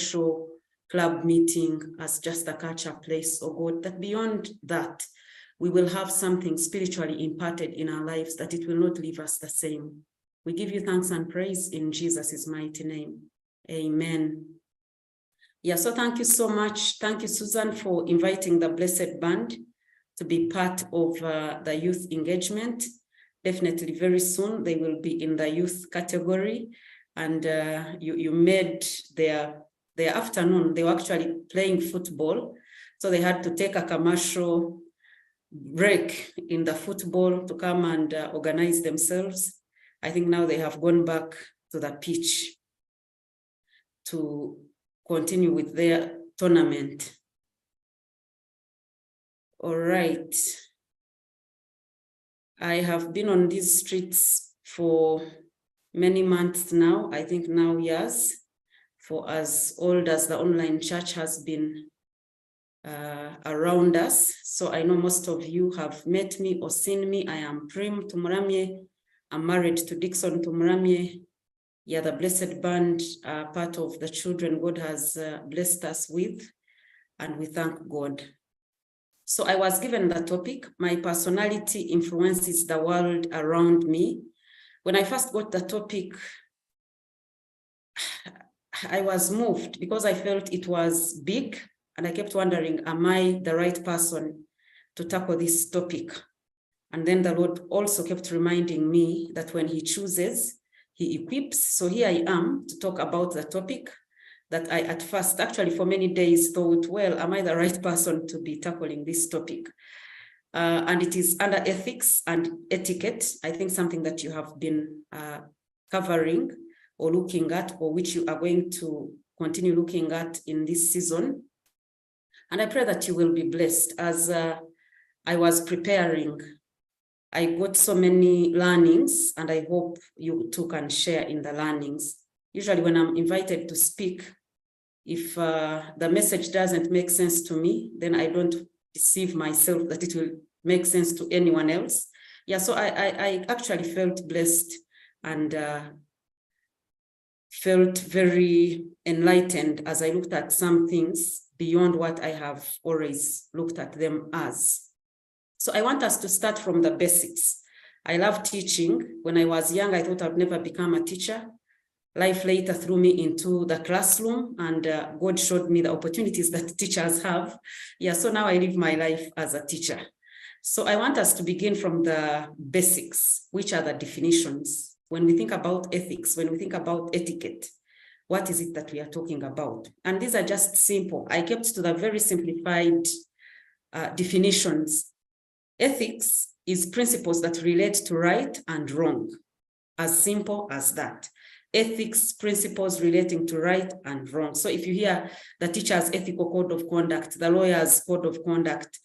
social club meeting as just a culture place, oh God, that beyond that, we will have something spiritually imparted in our lives, that it will not leave us the same. We give you thanks and praise in Jesus' mighty name. Amen. Yeah, so thank you so much. Thank you, Susan, for inviting the Blessed Band to be part of the youth engagement. Definitely very soon they will be in the youth category. And you made their afternoon, they were actually playing football. So they had to take a commercial break in the football to come and organize themselves. I think now they have gone back to the pitch to continue with their tournament. All right. I have been on these streets for many months now, I think now years, for as old as the online church has been around us. So I know most of you have met me or seen me. I am Prim Tumuramye. I'm married to Dixon Tumuramye. Yeah, the Blessed Band, part of the children God has blessed us with, and we thank God. So I was given the topic, my personality influences the world around me. When I first got the topic, I was moved because I felt it was big, and I kept wondering, am I the right person to tackle this topic? And then the Lord also kept reminding me that when He chooses, He equips. So here I am to talk about the topic that I at first, actually for many days, thought, well, am I the right person to be tackling this topic? And it is under ethics and etiquette, I think something that you have been covering or looking at, or which you are going to continue looking at in this season. And I pray that you will be blessed. As I was preparing, I got so many learnings, and I hope you too can share in the learnings. Usually when I'm invited to speak, if the message doesn't make sense to me, then I don't deceive myself that it will make sense to anyone else. Yeah, so I actually felt blessed and felt very enlightened as I looked at some things beyond what I have always looked at them as. So I want us to start from the basics. I love teaching. When I was young, I thought I'd never become a teacher. Life later threw me into the classroom, and God showed me the opportunities that teachers have. Yeah, so now I live my life as a teacher. So I want us to begin from the basics, which are the definitions. When we think about ethics, when we think about etiquette, what is it that we are talking about? And these are just simple. I kept to the very simplified definitions. Ethics is principles that relate to right and wrong. As simple as that. Ethics, principles relating to right and wrong. So if you hear the teacher's ethical code of conduct, the lawyer's code of conduct,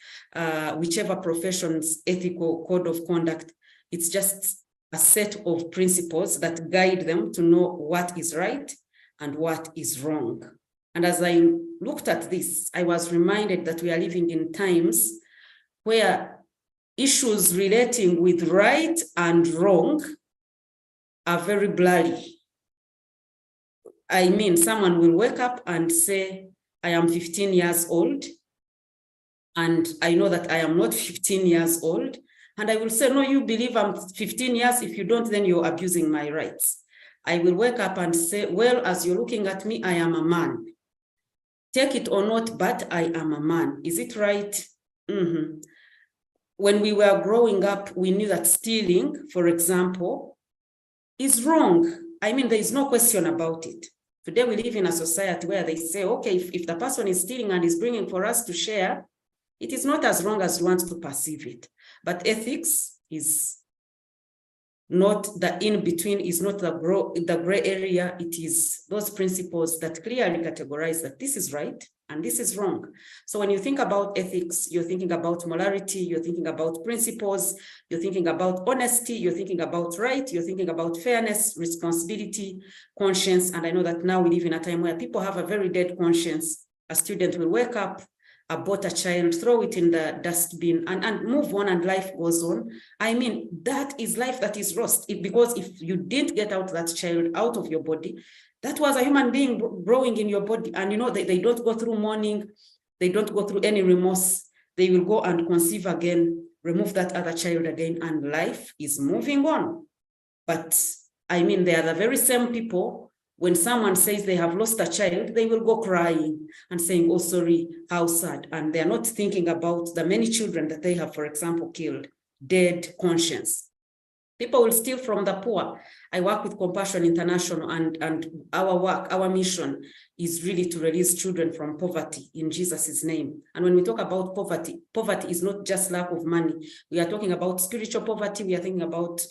whichever profession's ethical code of conduct, it's just a set of principles that guide them to know what is right and what is wrong. And as I looked at this, I was reminded that we are living in times where issues relating with right and wrong are very blurry. I mean, someone will wake up and say, I am 15 years old, and I know that I am not 15 years old. And I will say, no, you believe I'm 15 years. If you don't, then you're abusing my rights. I will wake up and say, well, as you're looking at me, I am a man. Take it or not, but I am a man. Is it right? Mm-hmm. When we were growing up, we knew that stealing, for example, is wrong. I mean, there is no question about it. Today, we live in a society where they say, okay, if the person is stealing and is bringing for us to share, it is not as wrong as you want to perceive it. But ethics is not the in-between, is not the gray area. It is those principles that clearly categorize that this is right and this is wrong. So when you think about ethics, you're thinking about morality, you're thinking about principles, you're thinking about honesty, you're thinking about right, you're thinking about fairness, responsibility, conscience. And I know that now we live in a time where people have a very dead conscience. A student will wake up, abort a child, throw it in the dustbin, and move on, and life goes on. I mean, that is life that is lost. Because if you didn't get out that child out of your body, That was a human being growing in your body. And they don't go through mourning. They don't go through any remorse. They will go and conceive again, remove that other child again, and life is moving on. But they are the very same people, when someone says they have lost a child, they will go crying and saying, oh, sorry, how sad. And they're not thinking about the many children that they have, for example, killed, dead conscience. People will steal from the poor. I work with Compassion International, and our work, our mission is really to release children from poverty in Jesus' name. And when we talk about poverty, poverty is not just lack of money. We are talking about spiritual poverty. We are thinking about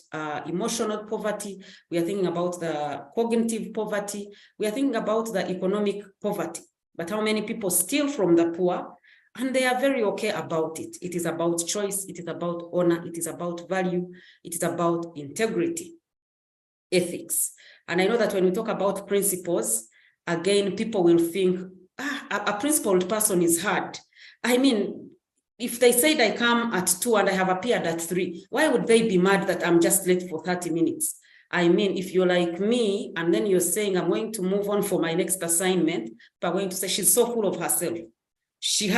emotional poverty. We are thinking about the cognitive poverty. We are thinking about the economic poverty. But how many people steal from the poor? And they are very okay about it. It is about choice. It is about honor. It is about value. It is about integrity, ethics. And I know that when we talk about principles, again, people will think, a principled person is hard. If they said I come at 2 and I have appeared at 3, why would they be mad that I'm just late for 30 minutes? If you're like me, and then you're saying, I'm going to move on for my next assignment, but I'm going to say she's so full of herself. She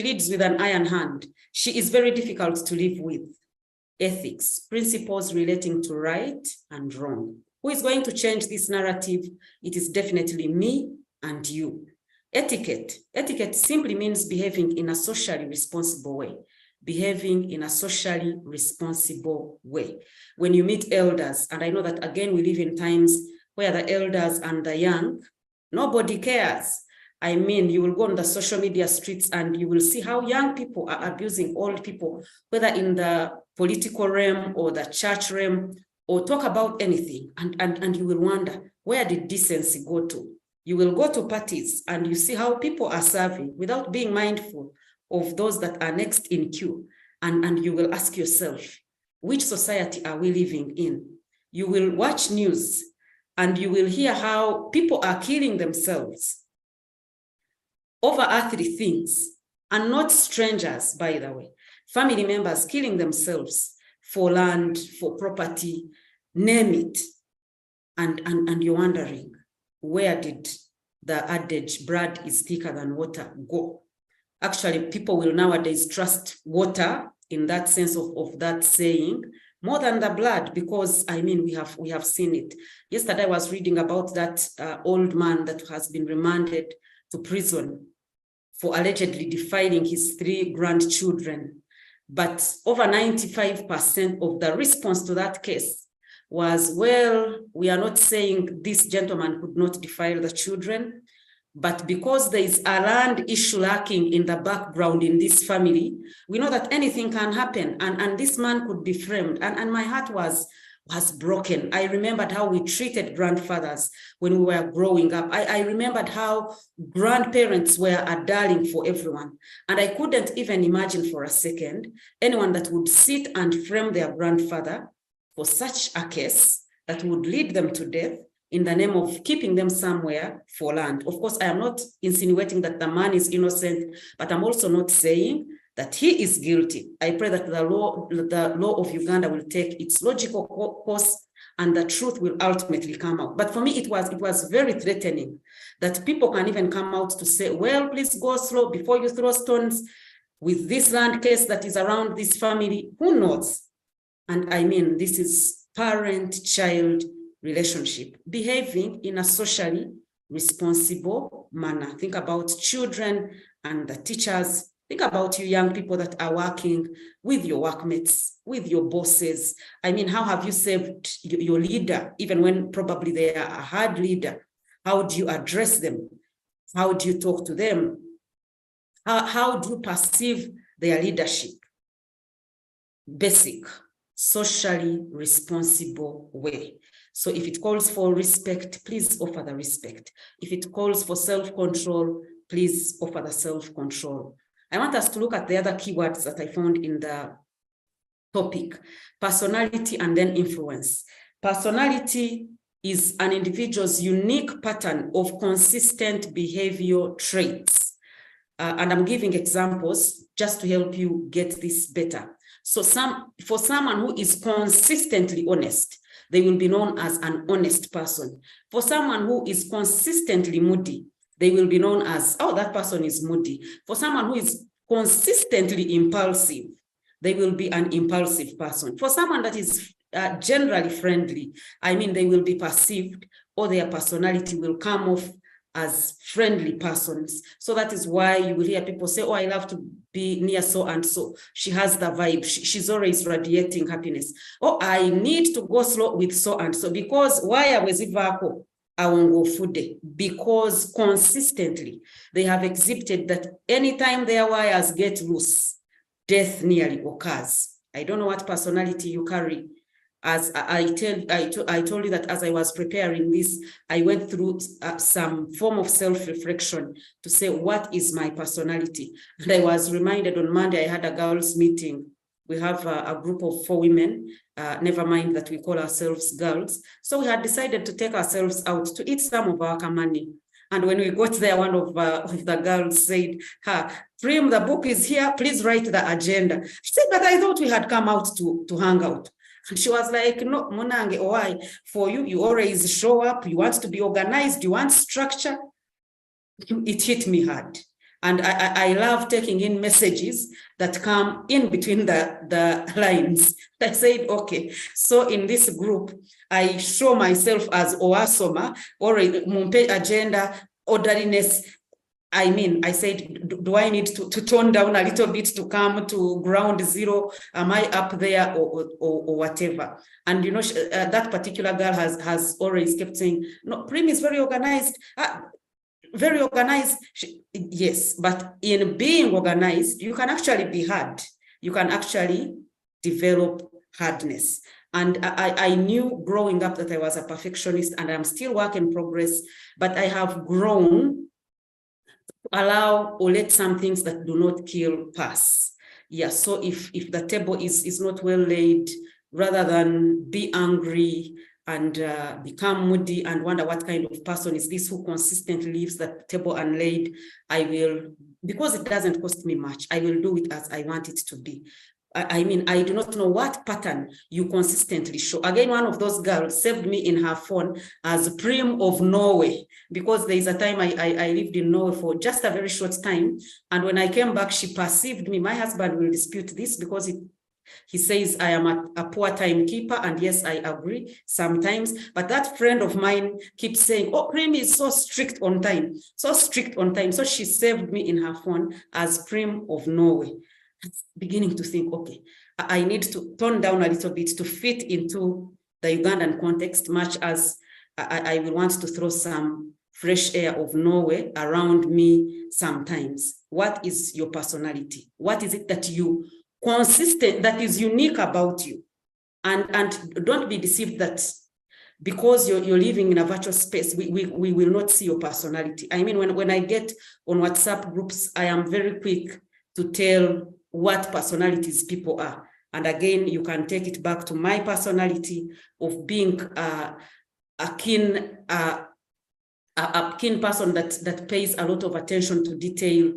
leads with an iron hand. She is very difficult to live with. Ethics, principles relating to right and wrong. Who is going to change this narrative? It is definitely me and you. Etiquette. Etiquette simply means behaving in a socially responsible way. Behaving in a socially responsible way. When you meet elders, and I know that again, we live in times where the elders and the young, nobody cares. You will go on the social media streets and you will see how young people are abusing old people, whether in the political realm or the church realm, or talk about anything. And you will wonder, where did decency go to? You will go to parties and you see how people are serving without being mindful of those that are next in queue. And you will ask yourself, which society are we living in? You will watch news and you will hear how people are killing themselves over earthly things, and not strangers, by the way. Family members killing themselves for land, for property, name it. And you're wondering, where did the adage, blood is thicker than water, go? Actually, people will nowadays trust water in that sense of that saying more than the blood, because we have seen it. Yesterday I was reading about that old man that has been remanded to prison for allegedly defiling his 3 grandchildren. But over 95% of the response to that case was, well, we are not saying this gentleman could not defile the children, but because there is a land issue lacking in the background in this family, we know that anything can happen, and this man could be framed. And my heart was broken. I remembered how we treated grandfathers when we were growing up. I remembered how grandparents were a darling for everyone. And I couldn't even imagine for a second anyone that would sit and frame their grandfather for such a case that would lead them to death in the name of keeping them somewhere for land. Of course, I am not insinuating that the man is innocent, but I'm also not saying that he is guilty. I pray that the law of Uganda will take its logical course and the truth will ultimately come out. But for me, it was very threatening that people can even come out to say, well, please go slow before you throw stones with this land case that is around this family. Who knows? And this is parent-child relationship, behaving in a socially responsible manner. Think about children and the teachers. Think about you young people that are working with your workmates, with your bosses. How have you saved your leader, even when probably they are a hard leader? How do you address them? How do you talk to them? How do you perceive their leadership? Basic, socially responsible way. So if it calls for respect, please offer the respect. If it calls for self-control, please offer the self-control. I want us to look at the other keywords that I found in the topic: personality and then influence. Personality is an individual's unique pattern of consistent behavior traits. And I'm giving examples just to help you get this better. So for someone who is consistently honest, they will be known as an honest person. For someone who is consistently moody, they will be known as, oh, that person is moody. For someone who is consistently impulsive, they will be an impulsive person. For someone that is generally friendly, I mean, they will be perceived, or their personality will come off as friendly persons. So that is why you will hear people say, oh, I love to be near so and so. She has the vibe. She's always radiating happiness. Oh, I need to go slow with so and so, because why awezivako awongo fude, because consistently they have exhibited that anytime their wires get loose, death nearly occurs. I don't know what personality you carry. As I told you that as I was preparing this, I went through some form of self-reflection to say, what is my personality? And I was reminded on Monday, I had a girls' meeting. We have a group of 4 women, never mind that we call ourselves girls. So we had decided to take ourselves out to eat some of our kamani. And when we got there, one of the girls said, Prim, the book is here, please write the agenda. She said, but I thought we had come out to hang out. And she was like, no, Munange, why? For you, you always show up, you want to be organized, you want structure. It hit me hard. And I love taking in messages that come in between the lines. I said, okay, so in this group, I show myself as Oasoma, or Mumpe agenda, orderliness. I mean, I said, do I need to tone down a little bit to come to ground zero? Am I up there or whatever? And, you know, that particular girl has always kept saying, no, Prim is very organized. Very organized. Yes, but in being organized, you can actually be hard. You can actually develop hardness. And I knew growing up that I was a perfectionist, and I'm still work in progress, but I have grown allow or let some things that do not kill pass. Yeah, so if the table is not well laid, rather than be angry and become moody and wonder what kind of person is this who consistently leaves the table unlaid, I will, because it doesn't cost me much, I will do it as I want it to be. I mean, I do not know what pattern you consistently show. Again, one of those girls saved me in her phone as Prim of Norway, because there is a time I lived in Norway for just a very short time. And when I came back, she perceived me. My husband will dispute this because he says I am a poor timekeeper. And yes, I agree sometimes. But that friend of mine keeps saying, oh, Prim is so strict on time, so strict on time. So she saved me in her phone as Prim of Norway. Beginning to think, okay, I need to tone down a little bit to fit into the Ugandan context, much as I will want to throw some fresh air of Norway around me sometimes. What is your personality? What is it that you consistent, that is unique about you? And don't be deceived that because you're living in a virtual space, we will not see your personality. I mean, when I get on WhatsApp groups, I am very quick to tell what personalities people are. And again, you can take it back to my personality of being a keen person that pays a lot of attention to detail,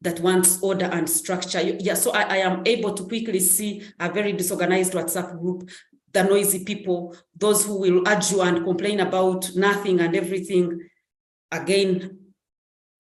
that wants order and structure. Yeah, so I am able to quickly see a very disorganized WhatsApp group, the noisy people, those who will argue and complain about nothing and everything. Again,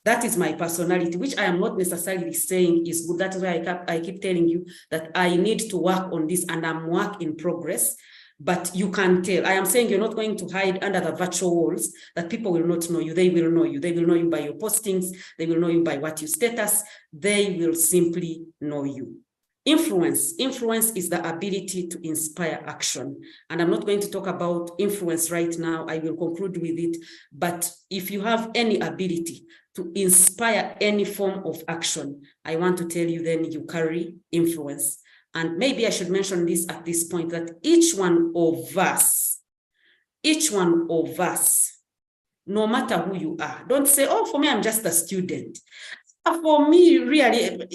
that is my personality, which I am not necessarily saying is good. That is why I keep telling you that I need to work on this, and I'm work in progress. But you can tell. I am saying you're not going to hide under the virtual walls, that people will not know you. They will know you. They will know you by your postings. They will know you by what you status. They will simply know you. Influence. Influence is the ability to inspire action. And I'm not going to talk about influence right now. I will conclude with it. But if you have any ability to inspire any form of action, I want to tell you then you carry influence. And maybe I should mention this at this point, that each one of us, no matter who you are, don't say, oh, for me, I'm just a student. For me, really,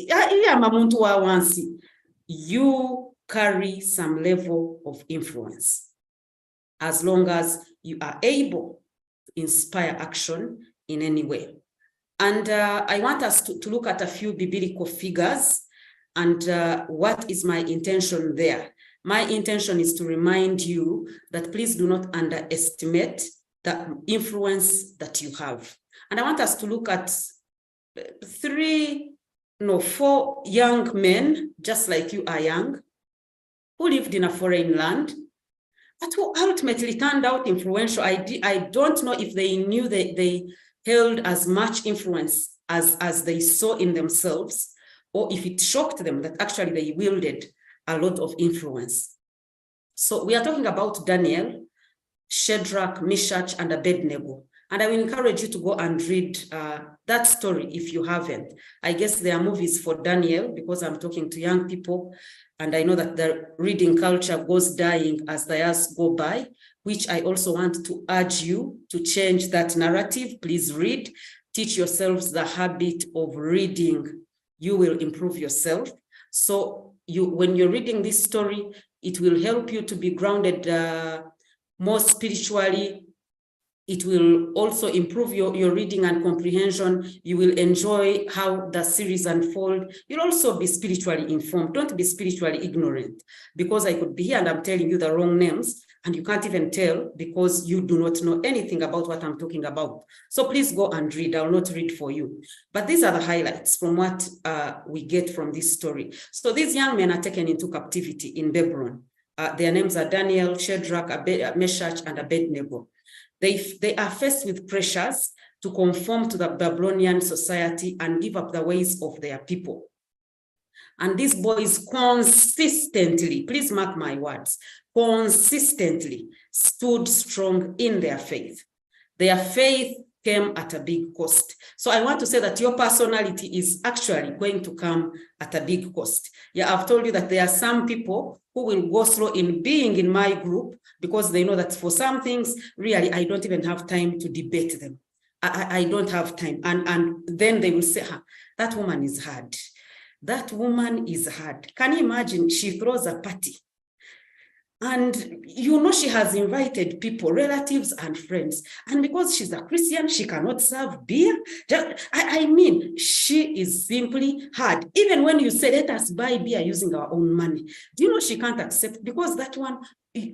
you carry some level of influence, as long as you are able to inspire action in any way. And I want us to look at a few biblical figures and what is my intention there. My intention is to remind you that please do not underestimate the influence that you have. And I want us to look at 4 young men, just like you are young, who lived in a foreign land, but who ultimately turned out influential. I don't know if they knew that they held as much influence as they saw in themselves, or if it shocked them that actually they wielded a lot of influence. So we are talking about Daniel, Shadrach, Meshach, and Abednego. And I will encourage you to go and read that story if you haven't. I guess there are movies for Daniel because I'm talking to young people. And I know that the reading culture goes dying as the years go by, which I also want to urge you to change that narrative. Please read. Teach yourselves the habit of reading. You will improve yourself. So when you're reading this story, it will help you to be grounded more spiritually. It will also improve your reading and comprehension. You will enjoy how the series unfolds. You'll also be spiritually informed. Don't be spiritually ignorant, because I could be here and I'm telling you the wrong names and you can't even tell because you do not know anything about what I'm talking about. So please go and read. I'll not read for you. But these are the highlights from what we get from this story. So these young men are taken into captivity in Babylon. Their names are Daniel, Shadrach, Meshach, and Abednego. They are faced with pressures to conform to the Babylonian society and give up the ways of their people. And these boys consistently, please mark my words, consistently stood strong in their faith. Their faith came at a big cost. So I want to say that your personality is actually going to come at a big cost. Yeah, I've told you that there are some people who will go slow in being in my group because they know that for some things, really, I don't even have time to debate them. I don't have time. And then they will say, that woman is hard. That woman is hard. Can you imagine? She throws a party. And you know she has invited people, relatives and friends. And because she's a Christian, she cannot serve beer. I mean, she is simply hard. Even when you say, let us buy beer using our own money, do you know she can't accept? Because that one,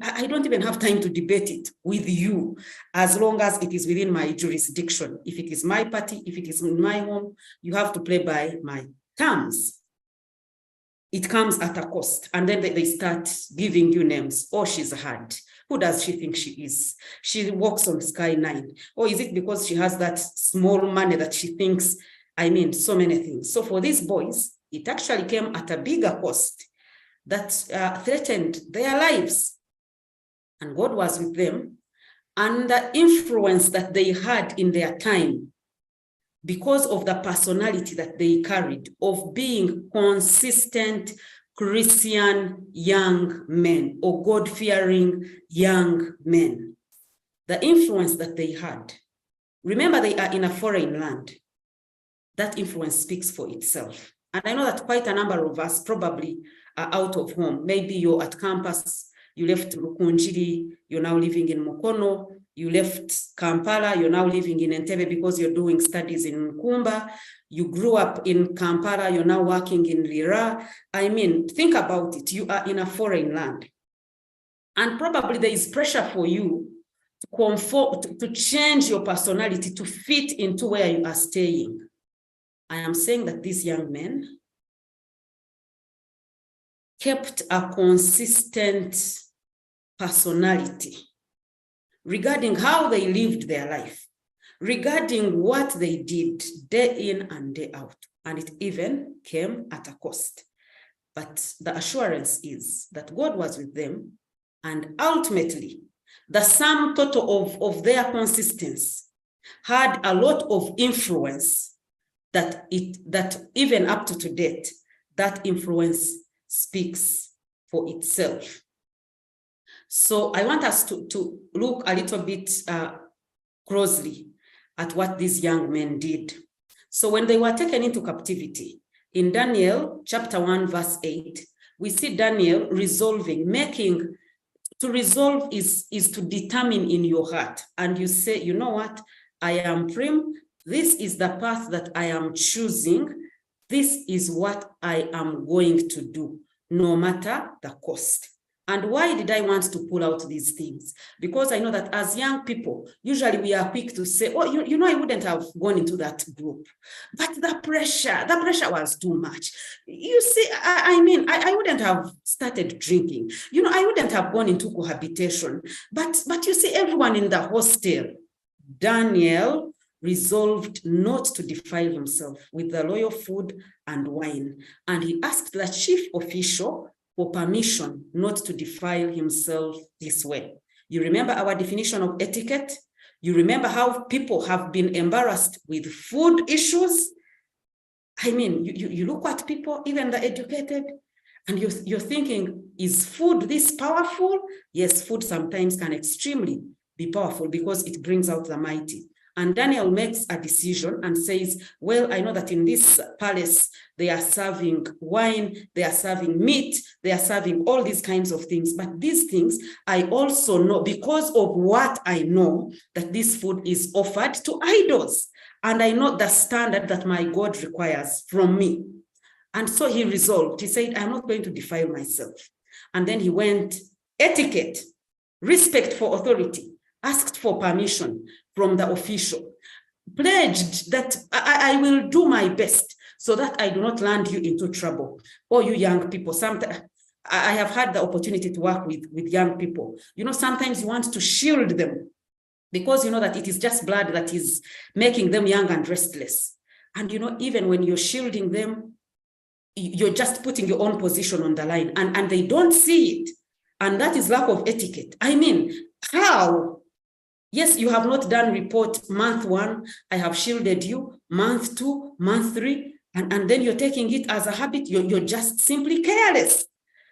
I don't even have time to debate it with you as long as it is within my jurisdiction. If it is my party, if it is in my home, you have to play by my terms. It comes at a cost. And then they start giving you names. Oh, she's hard. Who does she think she is? She walks on Sky 9. Or is it because she has that small money that she thinks, I mean, so many things. So for these boys, it actually came at a bigger cost that threatened their lives. And God was with them. And the influence that they had in their time, because of the personality that they carried of being consistent Christian young men or God-fearing young men, the influence that they had. Remember, they are in a foreign land. That influence speaks for itself. And I know that quite a number of us probably are out of home. Maybe you're at campus, you left Rukunjiri, you're now living in Mukono, you left Kampala, you're now living in Entebbe because you're doing studies in Nkumba. You grew up in Kampala, you're now working in Lira. I mean, think about it. You are in a foreign land. And probably there is pressure for you to conform, to change your personality to fit into where you are staying. I am saying that these young men kept a consistent personality regarding how they lived their life, regarding what they did day in and day out. And it even came at a cost. But the assurance is that God was with them, and ultimately, the sum total of their consistency had a lot of influence that even up to date, that influence speaks for itself. So I want us to look a little bit closely at what these young men did. So when they were taken into captivity, in Daniel chapter 1, verse 8, we see Daniel resolving, to resolve is to determine in your heart. And you say, you know what, I am Prim. This is the path that I am choosing. This is what I am going to do, no matter the cost. And why did I want to pull out these things? Because I know that as young people, usually we are quick to say, oh, you know, I wouldn't have gone into that group. But the pressure was too much. You see, I wouldn't have started drinking. You know, I wouldn't have gone into cohabitation. But you see, everyone in the hostel, Daniel resolved not to defile himself with the royal food and wine. And he asked the chief official for permission not to defile himself this way. You remember our definition of etiquette? You remember how people have been embarrassed with food issues? I mean, you look at people, even the educated, and you're thinking, is food this powerful? Yes, food sometimes can extremely be powerful because it brings out the mighty. And Daniel makes a decision and says, well, I know that in this palace, they are serving wine, they are serving meat, they are serving all these kinds of things. But these things, I also know, because of what I know, that this food is offered to idols. And I know the standard that my God requires from me. And so he resolved, he said, I'm not going to defile myself. And then he went, etiquette, respect for authority, asked for permission from the official, pledged that I will do my best so that I do not land you into trouble. Or you young people, sometimes I have had the opportunity to work with young people. You know, sometimes you want to shield them because you know that it is just blood that is making them young and restless. And you know, even when you're shielding them, you're just putting your own position on the line and they don't see it. And that is lack of etiquette. I mean, how? Yes, you have not done report month 1. I have shielded you month 2, month 3, and then you're taking it as a habit. You're just simply careless.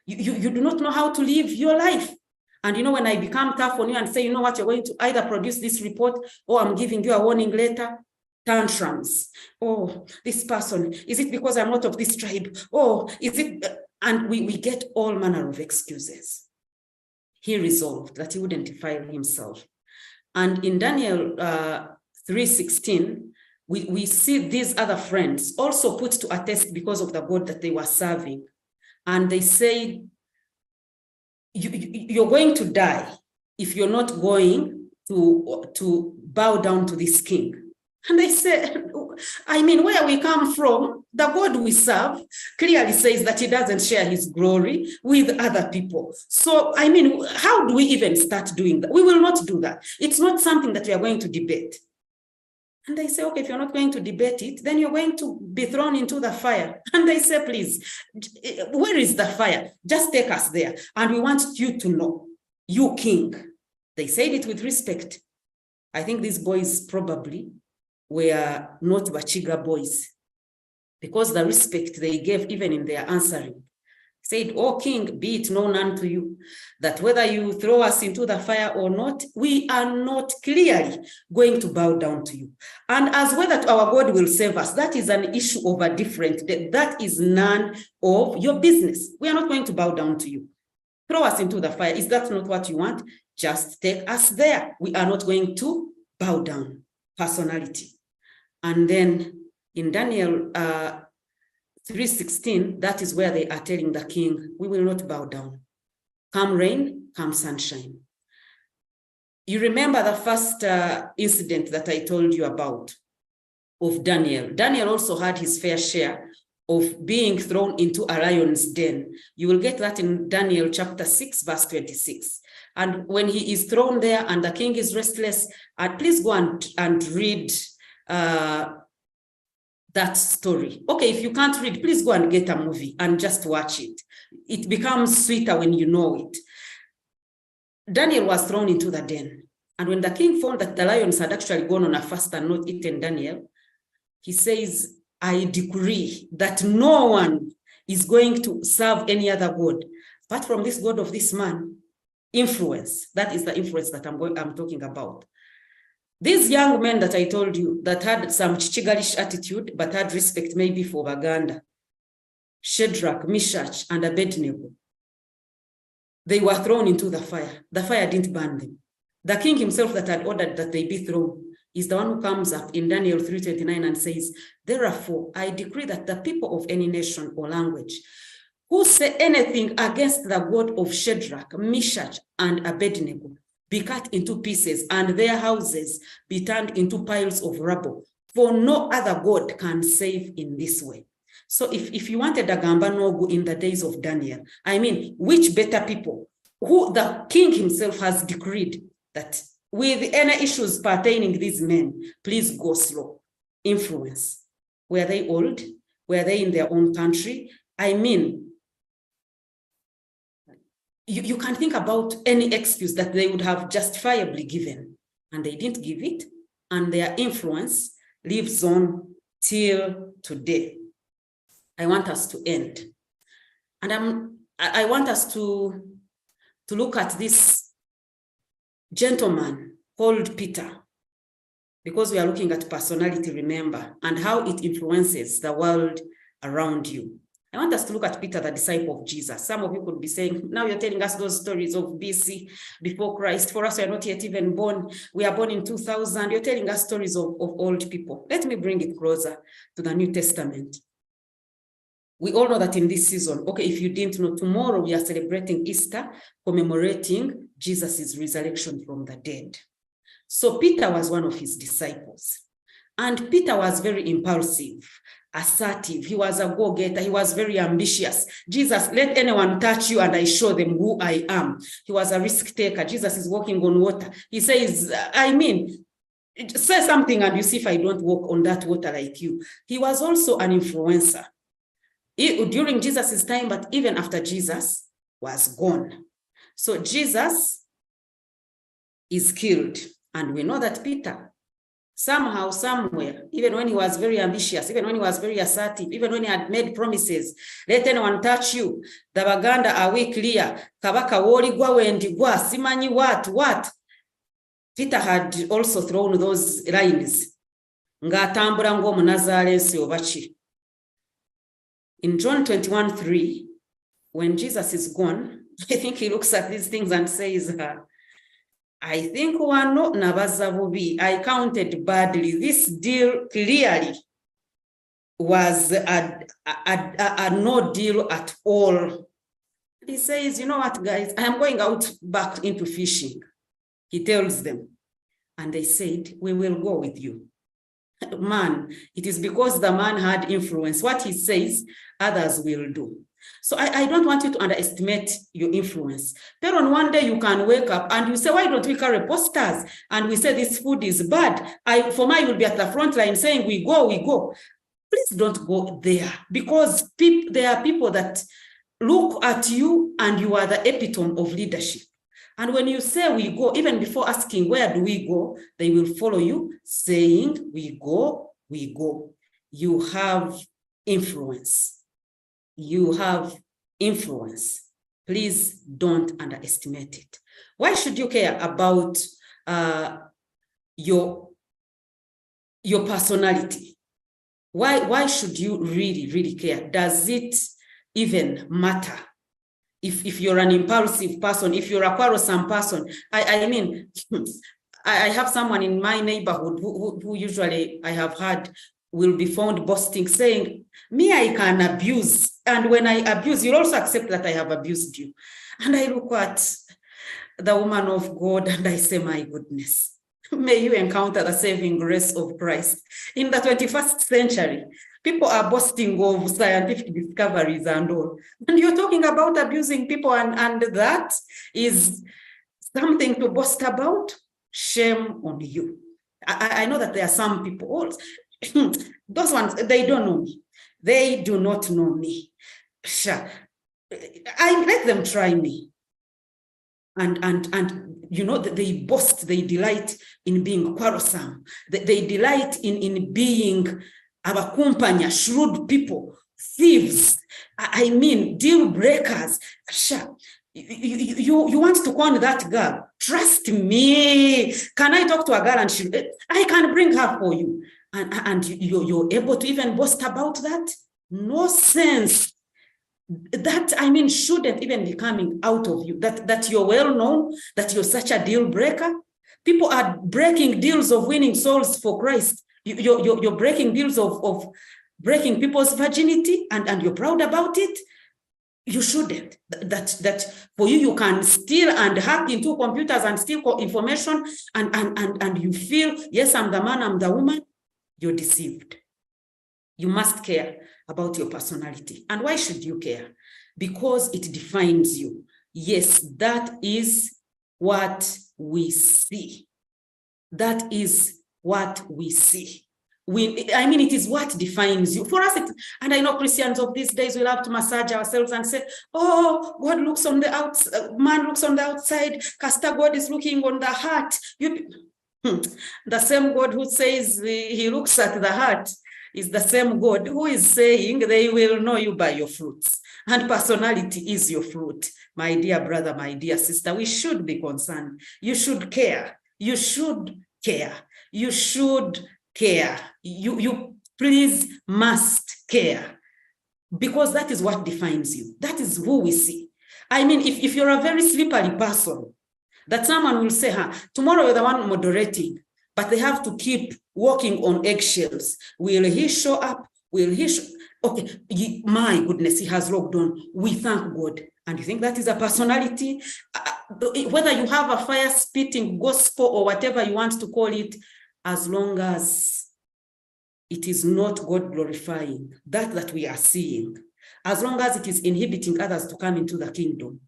You do not know how to live your life. And you know, when I become tough on you and say, you know what, you're going to either produce this report or I'm giving you a warning letter, tantrums. Oh, this person, is it because I'm not of this tribe? Oh, is it? And we get all manner of excuses. He resolved that he wouldn't defile himself. And in Daniel 3:16, we see these other friends also put to a test because of the God that they were serving. And they say, you're going to die if you're not going to bow down to this king. And they said, I mean, where we come from, the God we serve clearly says that he doesn't share his glory with other people. So, I mean, how do we even start doing that? We will not do that. It's not something that we are going to debate. And they say, okay, if you're not going to debate it, then you're going to be thrown into the fire. And they say, please, where is the fire? Just take us there. And we want you to know, you king. They said it with respect. I think these boys probably were not Bachiga boys, because the respect they gave even in their answering said, "O king, be it known unto you that whether you throw us into the fire or not, we are not clearly going to bow down to you. And as whether our God will save us, that is an issue of a different day. That is none of your business. We are not going to bow down to you. Throw us into the fire. Is that not what you want? Just take us there. We are not going to bow down." Personality. And then in Daniel 3:16, that is where they are telling the king, we will not bow down. Come rain, come sunshine. You remember the first incident that I told you about of Daniel. Daniel also had his fair share of being thrown into a lion's den. You will get that in Daniel chapter 6, verse 26. And when he is thrown there and the king is restless, please go and read that story. Okay, if you can't read, please go and get a movie and just watch it. It becomes sweeter when you know it. Daniel was thrown into the den. And when the king found that the lions had actually gone on a fast and not eaten Daniel, he says, I decree that no one is going to serve any other God, but from this God of this man. Influence. That is the influence that I'm talking about. These young men that I told you that had some chichigalish attitude, but had respect maybe for Uganda, Shadrach, Meshach, and Abednego, they were thrown into the fire. The fire didn't burn them. The king himself that had ordered that they be thrown is the one who comes up in Daniel 3:29 and says, therefore, I decree that the people of any nation or language who say anything against the God of Shadrach, Meshach, and Abednego be cut into pieces, and their houses be turned into piles of rubble. For no other God can save in this way. So if you wanted a Gamba Nogu in the days of Daniel, I mean, which better people who the king himself has decreed that with any issues pertaining these men, please go slow. Influence. Were they old? Were they in their own country? I mean, you can think about any excuse that they would have justifiably given, and they didn't give it, and their influence lives on till today. I want us to end. And I want us to look at this gentleman called Peter, because we are looking at personality, remember, and how it influences the world around you. I want us to look at Peter, the disciple of Jesus. Some of you could be saying, now you're telling us those stories of BC, before Christ. For us, we are not yet even born. We are born in 2000. You're telling us stories of old people. Let me bring it closer to the New Testament. We all know that in this season, okay, if you didn't know, tomorrow we are celebrating Easter, commemorating Jesus' resurrection from the dead. So Peter was one of his disciples. And Peter was very impulsive, assertive. He was a go-getter. He was very ambitious. Jesus, let anyone touch you and I show them who I am. He was a risk taker. Jesus is walking on water. He says, I mean, say something and you see if I don't walk on that water like you. He was also an influencer. During Jesus' time, but even after Jesus was gone. So Jesus is killed. And we know that Peter, somehow, somewhere, even when he was very ambitious, even when he was very assertive, even when he had made promises, let anyone touch you, the Baganda are we clear, kabaka woli gwa wendi gwa, simanyi what. Peter had also thrown those lines. Ngatambula ngo Munazaalensi obachi. In John 21:3, when Jesus is gone, I think he looks at these things and says, I think wano nabaza bubi. I counted badly. This deal clearly was a no deal at all. He says, you know what, guys, I am going out back into fishing. He tells them, and they said, we will go with you. Man, it is because the man had influence. What he says, others will do. So I don't want you to underestimate your influence. But on one day you can wake up and you say, why don't we carry posters? And we say this food is bad. For me, I will be at the front line saying, we go. Please don't go there, because there are people that look at you and you are the epitome of leadership. And when you say we go, even before asking where do we go, they will follow you saying we go. You have influence. You have influence. Please don't underestimate it. Why should you care about your personality? Why should you really care? Does it even matter? If you're an impulsive person, if you're a quarrelsome person, I mean, I have someone in my neighborhood who usually I have heard will be found boasting, saying, me, I can abuse. And when I abuse, you'll also accept that I have abused you. And I look at the woman of God and I say, my goodness, may you encounter the saving grace of Christ. In the 21st century, people are boasting of scientific discoveries and all. And you're talking about abusing people, and that is something to boast about? Shame on you. I know that there are some people also. Those ones, they don't know me. They do not know me. Sure. I let them try me. And you know, they boast, they delight in being quarrelsome. They delight in being abakumpanya, shrewd people, thieves. I mean, deal breakers. Sure. You want to con that girl? Trust me. Can I talk to a girl and I can bring her for you? And you're able to even boast about that? No sense. That, I mean, shouldn't even be coming out of you. That you're well known, that you're such a deal breaker. People are breaking deals of winning souls for Christ. You're breaking deals of breaking people's virginity, and you're proud about it. You shouldn't. That for you can steal and hack into computers and steal information and you feel, yes, I'm the man, I'm the woman. You're deceived. You must care about your personality. And why should you care? Because it defines you. Yes, that is what we see. That is what we see. It is what defines you. For us, and I know Christians of these days will have to massage ourselves and say, oh, God looks on the outside, man looks on the outside, Caster God is looking on the heart. The same God who says he looks at the heart is the same God who is saying they will know you by your fruits. And personality is your fruit. My dear brother, my dear sister, we should be concerned. You should care. You should care. You should care. You please must care, because that is what defines you. That is who we see. I mean, if you're a very slippery person, that someone will say, tomorrow you're the one moderating, but they have to keep walking on eggshells. Will he show up? Will he show? Okay, my goodness, he has logged on. We thank God. And you think that is a personality? Whether you have a fire-spitting gospel or whatever you want to call it, as long as it is not God-glorifying, that we are seeing, as long as it is inhibiting others to come into the kingdom,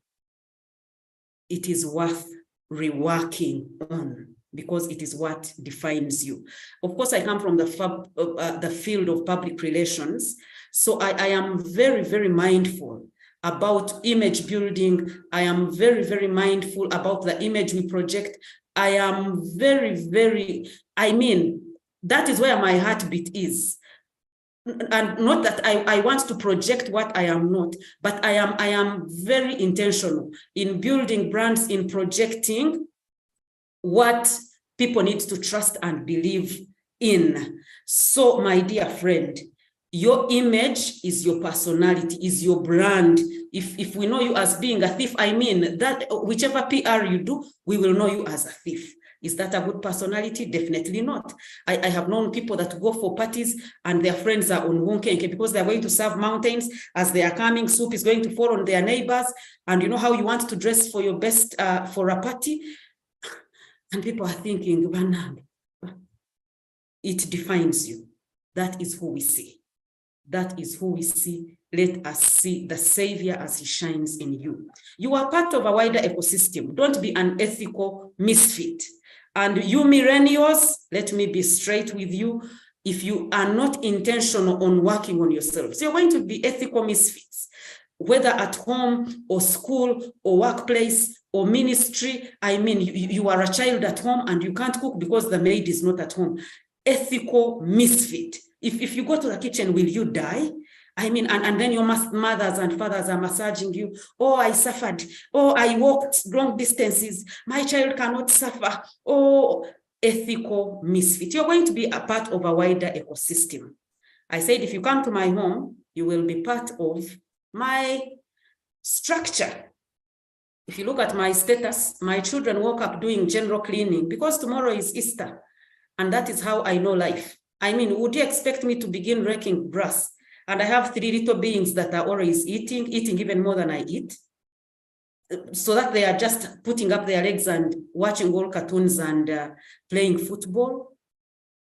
it is worth reworking on, because it is what defines you. Of course, I come from the field of public relations, so I am very, very mindful about image building. I am very, very mindful about the image we project. I am very, very, that is where my heartbeat is. And not that I want to project what I am not, but I am very intentional in building brands, in projecting what people need to trust and believe in. So, my dear friend, your image is your personality, is your brand. If we know you as being a thief, that whichever PR you do, we will know you as a thief. Is that a good personality? Definitely not. I have known people that go for parties and their friends are on Wonkenke because they're going to serve mountains. As they are coming, soup is going to fall on their neighbors. And you know how you want to dress for your best for a party? And people are thinking, Bernard, it defines you. That is who we see. That is who we see. Let us see the Savior as he shines in you. You are part of a wider ecosystem. Don't be an ethical misfit. And you millennials, let me be straight with you. If you are not intentional on working on yourselves, you're going to be ethical misfits, whether at home or school or workplace or ministry. You are a child at home and you can't cook because the maid is not at home. Ethical misfit. If you go to the kitchen, will you die? And then your mothers and fathers are massaging you. Oh, I suffered. Oh, I walked long distances. My child cannot suffer. Oh, ethical misfit. You're going to be a part of a wider ecosystem. I said, if you come to my home, you will be part of my structure. If you look at my status, my children woke up doing general cleaning because tomorrow is Easter. And that is how I know life. Would you expect me to begin raking grass? And I have 3 little beings that are always eating even more than I eat, so that they are just putting up their legs and watching all cartoons and playing football.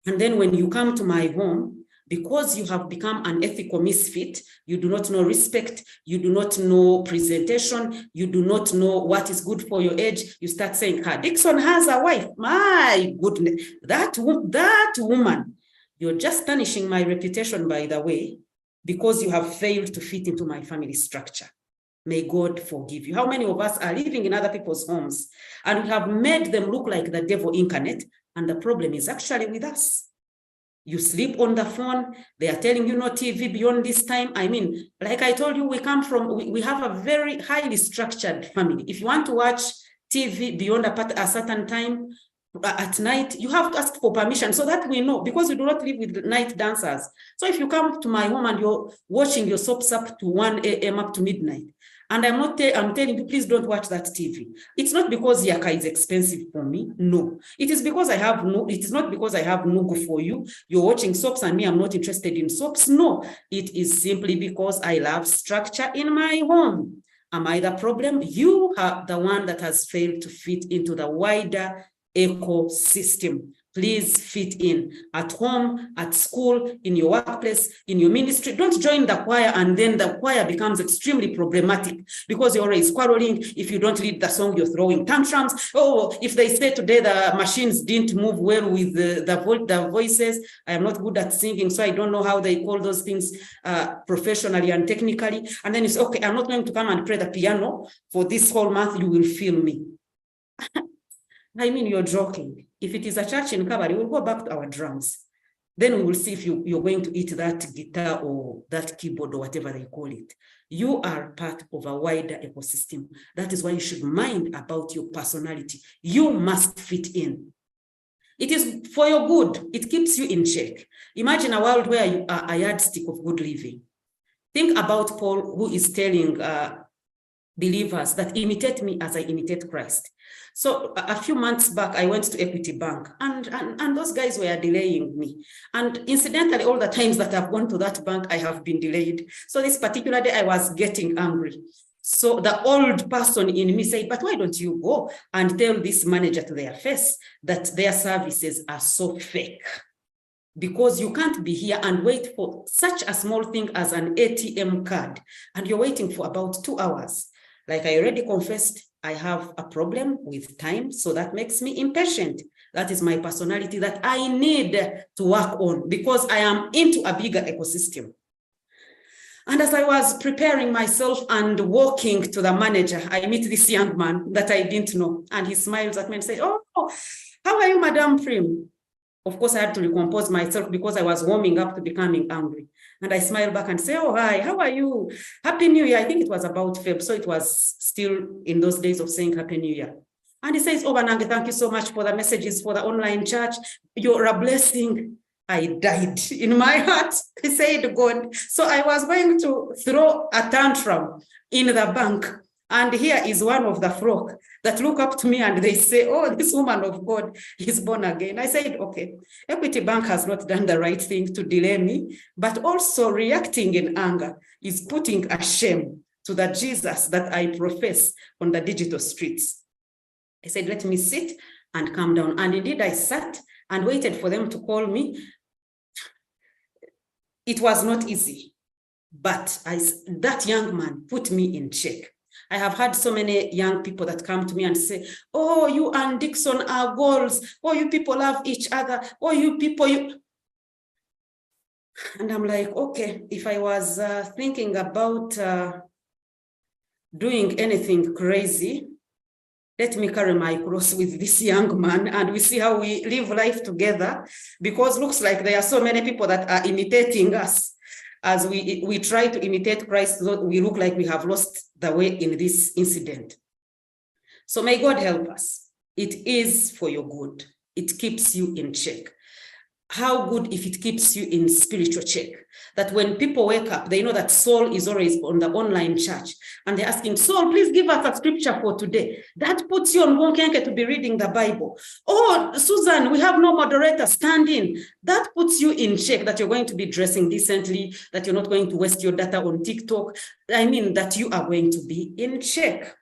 And then when you come to my home, because you have become an ethical misfit, you do not know respect, you do not know presentation, you do not know what is good for your age, you start saying, Dixon has a wife. My goodness, that woman, you're just tarnishing my reputation, by the way, because you have failed to fit into my family structure. May God forgive you. How many of us are living in other people's homes and we have made them look like the devil incarnate, and the problem is actually with us. You sleep on the phone, they are telling you no TV beyond this time. Like I told you, we have a very highly structured family. If you want to watch TV beyond a certain time, at night, you have to ask for permission so that we know, because we do not live with night dancers. So if you come to my home and you're watching your soaps up to 1 a.m. up to midnight, And I'm telling you, please don't watch that TV. It's not because Yaka is expensive for me. No, it is because it is not because I have Nugu for you. You're watching soaps and me, I'm not interested in soaps. No, it is simply because I love structure in my home. Am I the problem? You are the one that has failed to fit into the wider ecosystem. Please fit in at home, at school, in your workplace, in your ministry. Don't join the choir and then the choir becomes extremely problematic because you're always quarreling. If you don't lead the song, you're throwing tantrums. Oh, if they say today the machines didn't move well with the voices, I am not good at singing, so I don't know how they call those things professionally and technically. And then it's okay, I'm not going to come and play the piano for this whole month, you will feel me. I mean, you're joking. If it is a church in Kabari, we'll go back to our drums. Then we will see if you're going to eat that guitar or that keyboard or whatever they call it. You are part of a wider ecosystem. That is why you should mind about your personality. You must fit in. It is for your good. It keeps you in check. Imagine a world where you are a yardstick of good living. Think about Paul, who is telling believers that imitate me as I imitate Christ. So a few months back, I went to Equity Bank and those guys were delaying me. And incidentally, all the times that I've gone to that bank, I have been delayed. So this particular day, I was getting angry. So the old person in me said, but why don't you go and tell this manager to their face that their services are so fake? Because you can't be here and wait for such a small thing as an ATM card. And you're waiting for about 2 hours. Like I already confessed, I have a problem with time, so that makes me impatient. That is my personality that I need to work on because I am into a bigger ecosystem. And as I was preparing myself and walking to the manager, I meet this young man that I didn't know. And he smiles at me and says, oh, how are you, Madam Prim? Of course, I had to recompose myself because I was warming up to becoming angry. And I smile back and say, oh, hi, how are you? Happy New Year. I think it was about Feb. So it was still in those days of saying Happy New Year. And he says, oh, Banange, thank you so much for the messages for the online church. You're a blessing. I died in my heart. He said, God. So I was going to throw a tantrum in the bank. And here is one of the flock that look up to me and they say, oh, this woman of God is born again. I said, okay, Equity Bank has not done the right thing to delay me, but also reacting in anger is putting a shame to the Jesus that I profess on the digital streets. I said, let me sit and calm down. And indeed, I sat and waited for them to call me. It was not easy, but that young man put me in check. I have had so many young people that come to me and say, oh, you and Dixon are goals. Oh, you people love each other. Oh, you people, you. And I'm like, okay, if I was thinking about doing anything crazy, let me carry my cross with this young man and we see how we live life together, because looks like there are so many people that are imitating us. As we try to imitate Christ, we look like we have lost the way in this incident. So may God help us. It is for your good. It keeps you in check. How good if it keeps you in spiritual check, that when people wake up, they know that Saul is always on the online church and they're asking, Saul, please give us a scripture for today. That puts you on Wonkenke to be reading the Bible. Oh, Susan, we have no moderator, stand in. That puts you in check that you're going to be dressing decently, that you're not going to waste your data on TikTok. I mean, that you are going to be in check.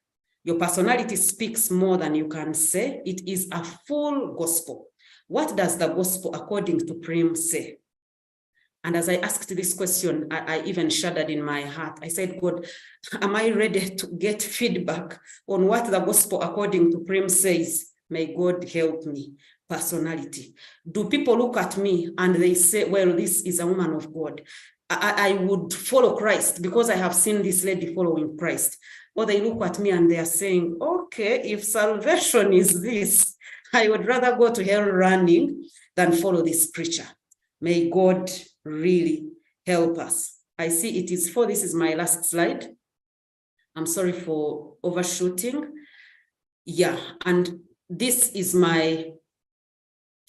Your personality speaks more than you can say. It is a full gospel. What does the gospel according to Prim say? And as I asked this question, I even shuddered in my heart. I said, God, am I ready to get feedback on what the gospel according to Prim says? May God help me. Personality. Do people look at me and they say, well, this is a woman of God. I would follow Christ because I have seen this lady following Christ. Or they look at me and they are saying, okay, if salvation is this, I would rather go to hell running than follow this preacher. May God really help us. I see it is 4. This is my last slide. I'm sorry for overshooting. Yeah, and this is my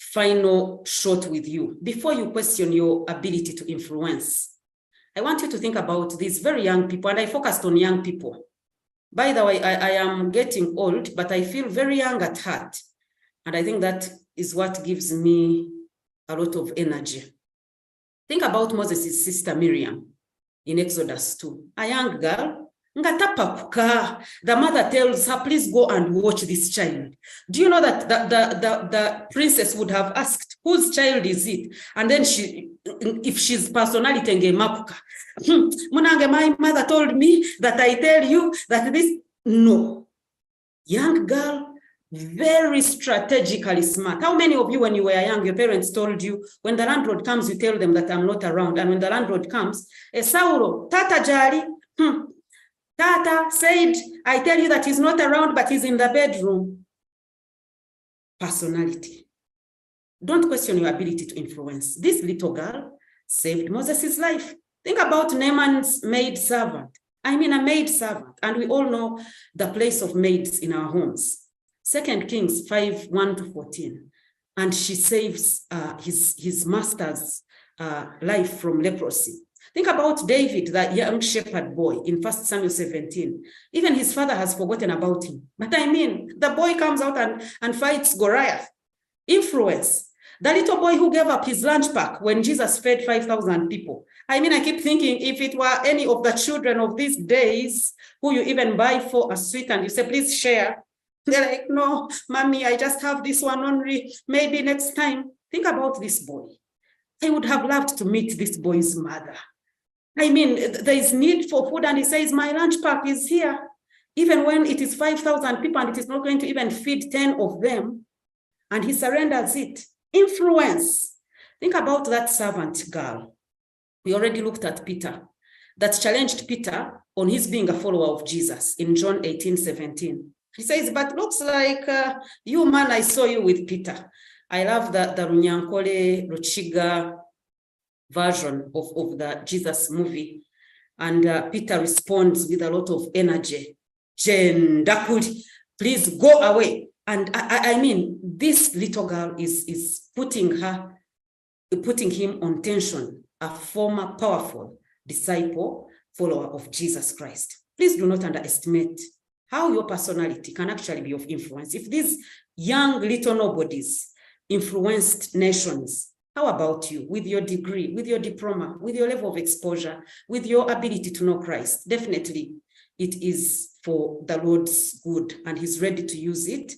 final shot with you. Before you question your ability to influence, I want you to think about these very young people, and I focused on young people. By the way, I am getting old, but I feel very young at heart. And I think that is what gives me a lot of energy. Think about Moses' sister Miriam in Exodus 2, a young girl. The mother tells her, please go and watch this child. Do you know that the princess would have asked, whose child is it? And then if she's personality, my mother told me that I tell you that this, no. Young girl, very strategically smart. How many of you, when you were young, your parents told you, when the landlord comes, you tell them that I'm not around. And when the landlord comes, Sauro, Tata Jari, Tata said, I tell you that he's not around, but he's in the bedroom. Personality. Don't question your ability to influence. This little girl saved Moses' life. Think about Naaman's maid servant. I mean, a maid servant. And we all know the place of maids in our homes. 2 Kings 5:1-14. And she saves his master's life from leprosy. Think about David, that young shepherd boy in 1 Samuel 17. Even his father has forgotten about him. But I mean, the boy comes out and fights Goliath. Influence. The little boy who gave up his lunch pack when Jesus fed 5,000 people. I mean, I keep thinking, if it were any of the children of these days who you even buy for a sweet and you say, please share. They're like, no, mommy, I just have this one only. Maybe next time. Think about this boy. I would have loved to meet this boy's mother. I mean, there is need for food and he says, my lunch pack is here. Even when it is 5,000 people and it is not going to even feed 10 of them. And he surrenders it. Influence. Think about that servant girl. We already looked at Peter. That challenged Peter on his being a follower of Jesus in John 18:17. He says, but looks like you, man, I saw you with Peter. I love the Runyankole Ruchiga version of the Jesus movie. And Peter responds with a lot of energy. Jen, Dakudi, please go away. And I mean, this little girl is putting him on tension, a former powerful disciple, follower of Jesus Christ. Please do not underestimate how your personality can actually be of influence. If these young little nobodies influenced nations, how about you with your degree, with your diploma, with your level of exposure, with your ability to know Christ? Definitely, it is for the Lord's good, and he's ready to use it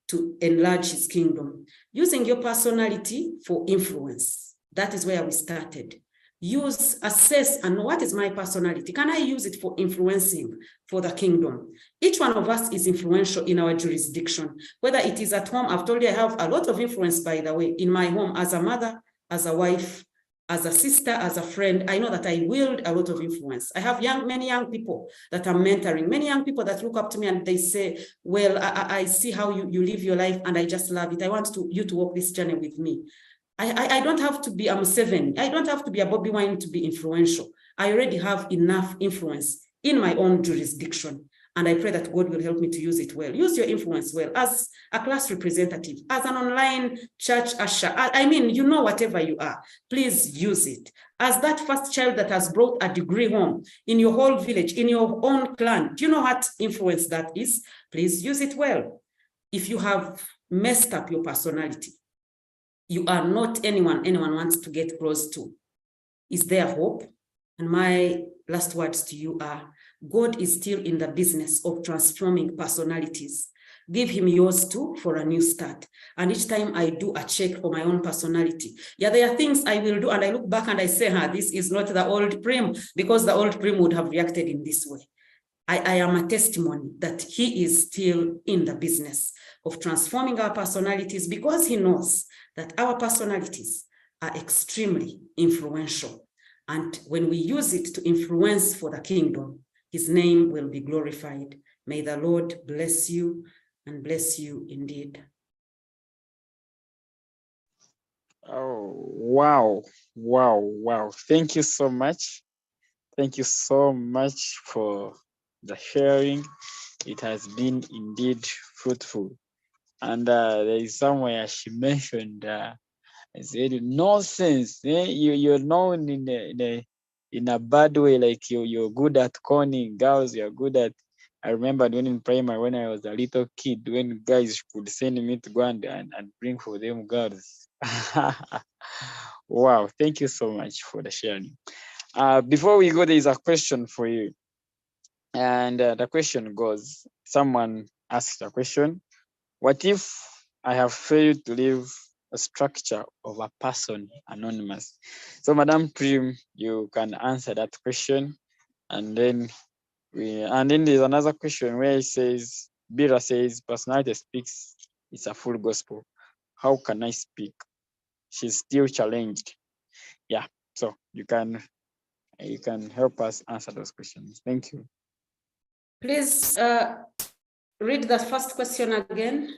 to enlarge his kingdom. Using your personality for influence. That is where we started. Assess, and what is my personality? Can I use it for influencing for the kingdom? Each one of us is influential in our jurisdiction. Whether it is at home, I've told you I have a lot of influence, by the way, in my home as a mother, as a wife, as a sister, as a friend. I know that I wield a lot of influence. I have many young people that I'm mentoring, many young people that look up to me and they say, well, I see how you live your life and I just love it. I want you to walk this journey with me. I don't have to be a Museveni. I don't have to be a Bobby Wine to be influential. I already have enough influence in my own jurisdiction. And I pray that God will help me to use it well. Use your influence well as a class representative, as an online church usher. I mean, you know, whatever you are, please use it. As that first child that has brought a degree home in your whole village, in your own clan, do you know what influence that is? Please use it well. If you have messed up your personality, you are not anyone wants to get close to. Is there hope? And my last words to you are, God is still in the business of transforming personalities. Give him yours too for a new start. And each time I do a check for my own personality, there are things I will do and I look back and I say, this is not the old Prim, because the old Prim would have reacted in this way. I am a testimony that he is still in the business of transforming our personalities, because he knows that our personalities are extremely influential. And when we use it to influence for the kingdom, his name will be glorified. May the Lord bless you and bless you indeed. Oh, wow. Thank you so much. Thank you so much for the sharing. It has been indeed fruitful. And there is somewhere she mentioned, I said, nonsense. You're known in a bad way, like you're good at conning girls, you're good at I remember when in primary, when I was a little kid, when guys could send me to go and bring for them girls. Wow, thank you so much for the sharing. Before we go, there is a question for you. And the question goes, someone asked a question, what if I have failed to leave a structure of a person anonymous? So Madam Prim, you can answer that question. And then there's another question where it says, Bira says, personality speaks, it's a full gospel. How can I speak? She's still challenged. Yeah, so you can help us answer those questions. Thank you. Please read the first question again.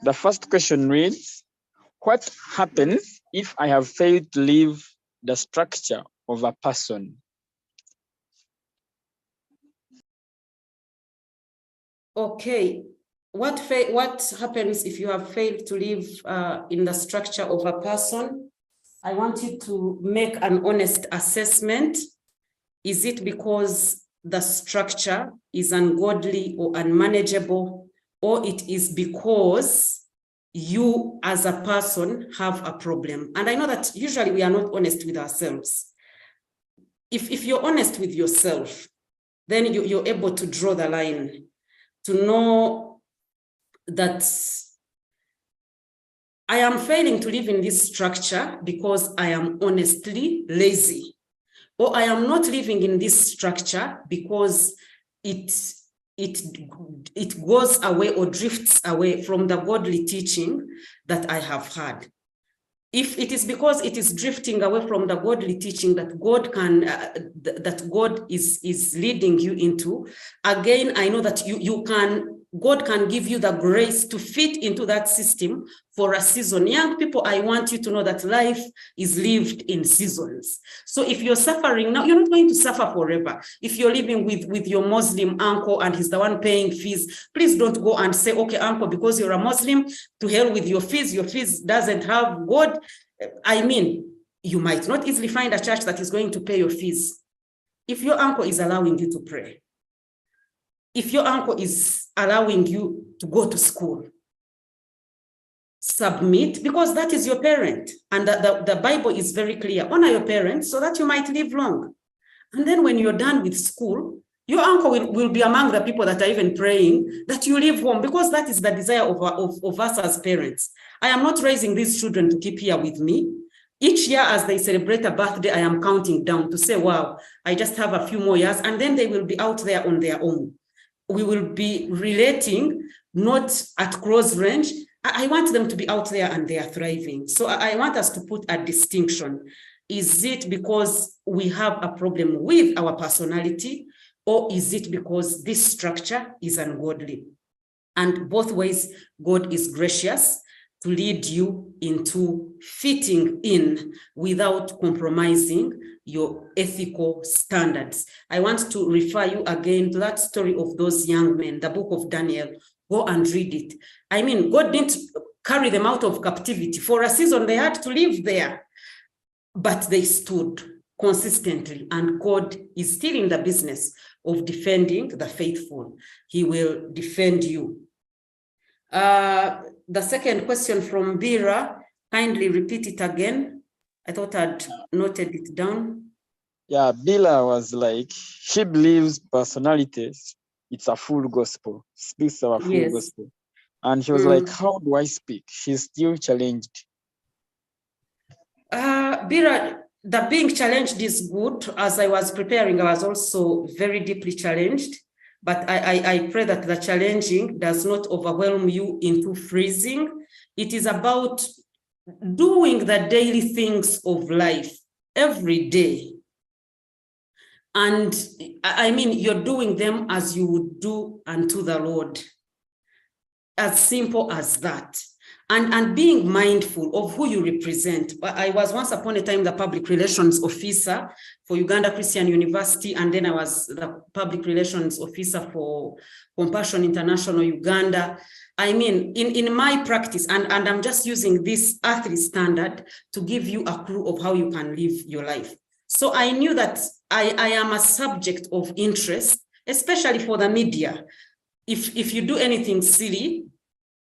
The first question reads, what happens if I have failed to leave the structure of a person? Okay, what happens if you have failed to live in the structure of a person? I want you to make an honest assessment. Is it because the structure is ungodly or unmanageable, or it is because you as a person have a problem? And I know that usually we are not honest with ourselves. If you're honest with yourself, then you're able to draw the line, to know that I am failing to live in this structure because I am honestly lazy, or I am not living in this structure because it goes away or drifts away from the godly teaching that I have had. If it is because it is drifting away from the godly teaching that God can, that God is leading you into, again, I know that God can give you the grace to fit into that system for a season. Young people, I want you to know that life is lived in seasons. So if you're suffering now, you're not going to suffer forever. If you're living with your Muslim uncle and he's the one paying fees, please don't go and say, okay, uncle, because you're a Muslim, to hell with your fees doesn't have God. I mean, you might not easily find a church that is going to pay your fees. If your uncle is allowing you to pray, if your uncle is allowing you to go to school, submit, because that is your parent. And the Bible is very clear. Honor your parents so that you might live long. And then when you're done with school, your uncle will be among the people that are even praying that you leave home, because that is the desire of us as parents. I am not raising these children to keep here with me. Each year as they celebrate a birthday, I am counting down to say, wow, I just have a few more years, and then they will be out there on their own. We will be relating, not at close range. I want them to be out there and they are thriving. So I want us to put a distinction. Is it because we have a problem with our personality, or is it because this structure is ungodly? And both ways, God is gracious to lead you into fitting in without compromising your ethical standards. I want to refer you again to that story of those young men, the book of Daniel. Go and read it. I mean, God didn't carry them out of captivity. For a season, they had to live there, but they stood consistently, and God is still in the business of defending the faithful. He will defend you. The second question from Bira, kindly repeat it again. I thought I'd noted it down. Yeah, Bila was like, she believes personalities, it's a full gospel, speaks of a full gospel. And she was like, how do I speak? She's still challenged. Bira, the being challenged is good. As I was preparing, I was also very deeply challenged. But I pray that the challenging does not overwhelm you into freezing. It is about doing the daily things of life every day. And I mean, you're doing them as you would do unto the Lord. As simple as that. And being mindful of who you represent. I was once upon a time the public relations officer for Uganda Christian University, and then I was the public relations officer for Compassion International Uganda. I mean, in my practice, and I'm just using this earthly standard to give you a clue of how you can live your life. So I knew that I am a subject of interest, especially for the media. If you do anything silly,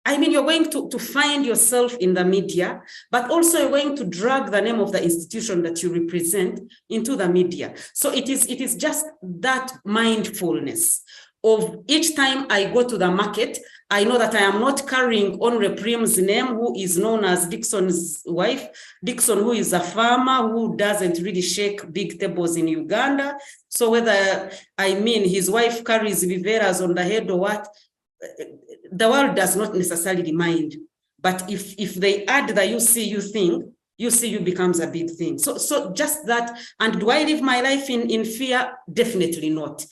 I mean, you're going to find yourself in the media, but also you're going to drag the name of the institution that you represent into the media. So it is just that mindfulness of each time I go to the market, I know that I am not carrying on Prim's name, who is known as Dixon's wife, Dixon, who is a farmer who doesn't really shake big tables in Uganda. So whether, I mean, his wife carries viveras on the head or what, the world does not necessarily mind. But if they add the UCU thing, UCU becomes a big thing. So just that. And do I live my life in fear? Definitely not.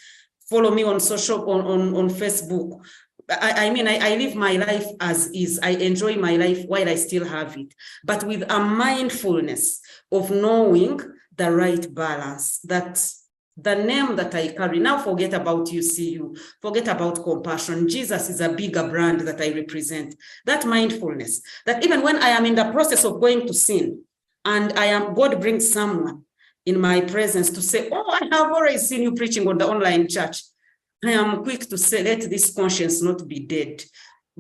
Follow me on social, on Facebook. I mean, I live my life as is. I enjoy my life while I still have it, but with a mindfulness of knowing the right balance, that the name that I carry. Now forget about UCU, forget about compassion. Jesus is a bigger brand that I represent. That mindfulness, that even when I am in the process of going to sin, and God brings someone in my presence to say, oh, I have already seen you preaching on the online church. I am quick to say, let this conscience not be dead.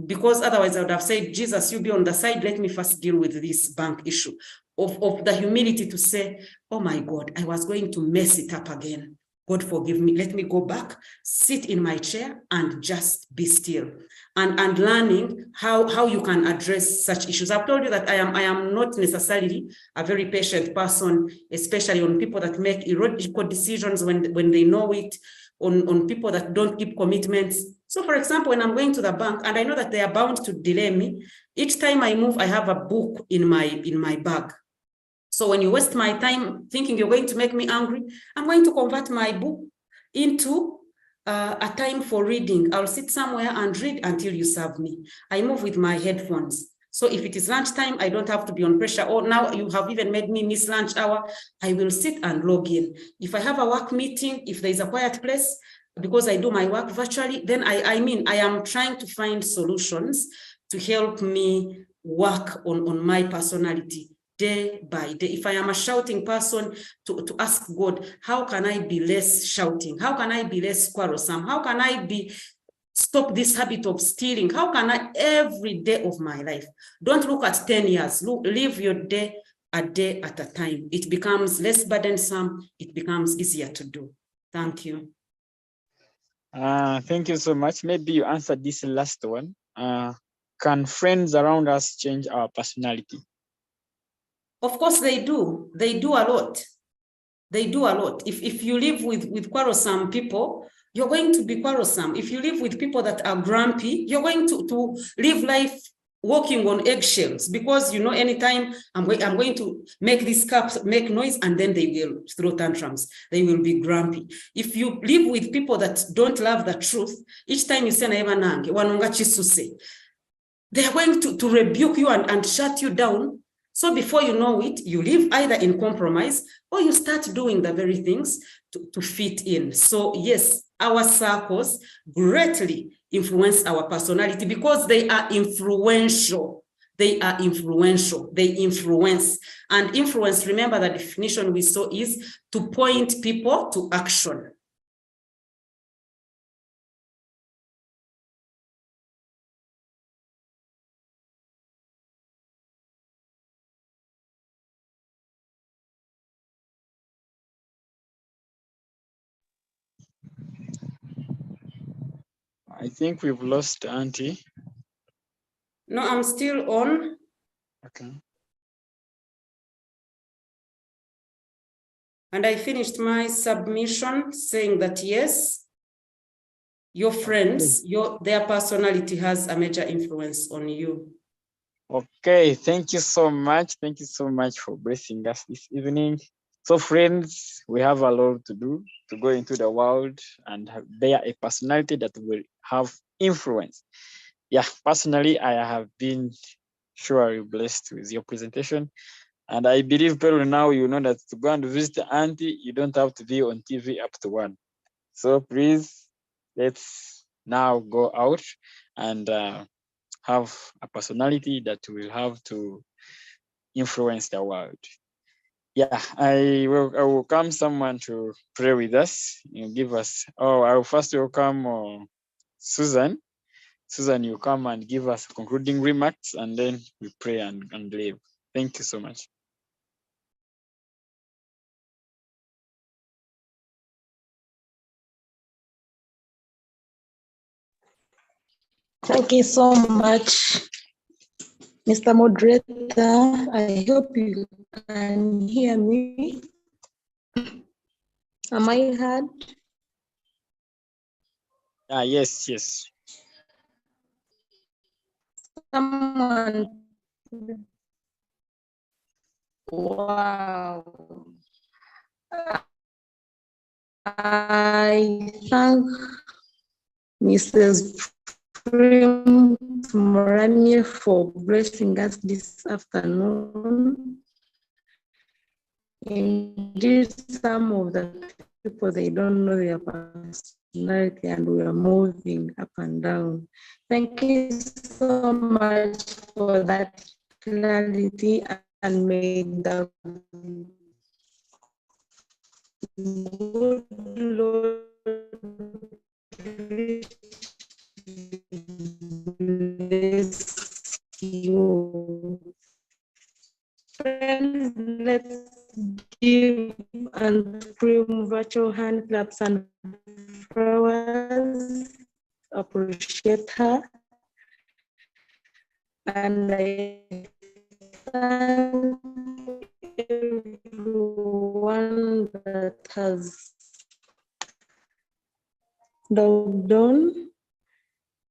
Because otherwise I would have said, Jesus, you be on the side, let me first deal with this bank issue. Of the humility to say, oh my God, I was going to mess it up again. God forgive me. Let me go back, sit in my chair and just be still. And learning how you can address such issues. I've told you that I am not necessarily a very patient person, especially on people that make illogical decisions when they know it, on people that don't keep commitments. So for example, when I'm going to the bank and I know that they are bound to delay me, each time I move, I have a book in my bag. So when you waste my time thinking you're going to make me angry, I'm going to convert my book into a time for reading. I'll sit somewhere and read until you serve me. I move with my headphones. So if it is lunchtime, I don't have to be on pressure. Or now you have even made me miss lunch hour. I will sit and log in. If I have a work meeting, if there is a quiet place, because I do my work virtually, then I am trying to find solutions to help me work on my personality day by day. If I am a shouting person, to ask God, how can I be less shouting? How can I be less quarrelsome? How can I stop this habit of stealing? How can I, every day of my life? Don't look at 10 years. Live your day a day at a time. It becomes less burdensome. It becomes easier to do. Thank you. Thank you so much. Maybe you answered this last one. Can friends around us change our personality? Of course they do. They do a lot. They do a lot. If you live with quarrelsome people, you're going to be quarrelsome. If you live with people that are grumpy, you're going to live life walking on eggshells, because you know, anytime I'm going to make these cups make noise, and then they will throw tantrums. They will be grumpy. If you live with people that don't love the truth, each time you say wanonga chisuse, they are going to rebuke you and shut you down. So before you know it, you live either in compromise or you start doing the very things to fit in. So yes, our circles greatly influence our personality because they are influential. They are influential. They influence. And influence, remember the definition we saw, is to point people to action. I think we've lost Auntie. No, I'm still on. Okay. And I finished my submission saying that yes, your friends, their personality has a major influence on you. Okay, thank you so much. Thank you so much for blessing us this evening. So friends, we have a lot to do to go into the world and bear a personality that will have influence. Yeah, personally, I have been surely blessed with your presentation. And I believe people now, you know that to go and visit the auntie, you don't have to be on TV up to 1. So please, let's now go out and have a personality that will have to influence the world. Yeah, I will welcome someone to pray with us. You give us. Oh, I will first welcome Susan. Susan, you come and give us concluding remarks, and then we pray and leave. Thank you so much. Thank you so much, Mr. Moderator. I hope you can hear me. Am I heard? Yes. Someone. Wow. I thank Mrs. Prim Tumuramye for blessing us this afternoon. Indeed, some of the people, they don't know their personality, and we are moving up and down. Thank you so much for that clarity, and may the good Lord bless you. Friends, let's give and Prim virtual hand claps and flowers. Appreciate her. And I thank everyone that has logged on.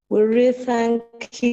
We really thank you.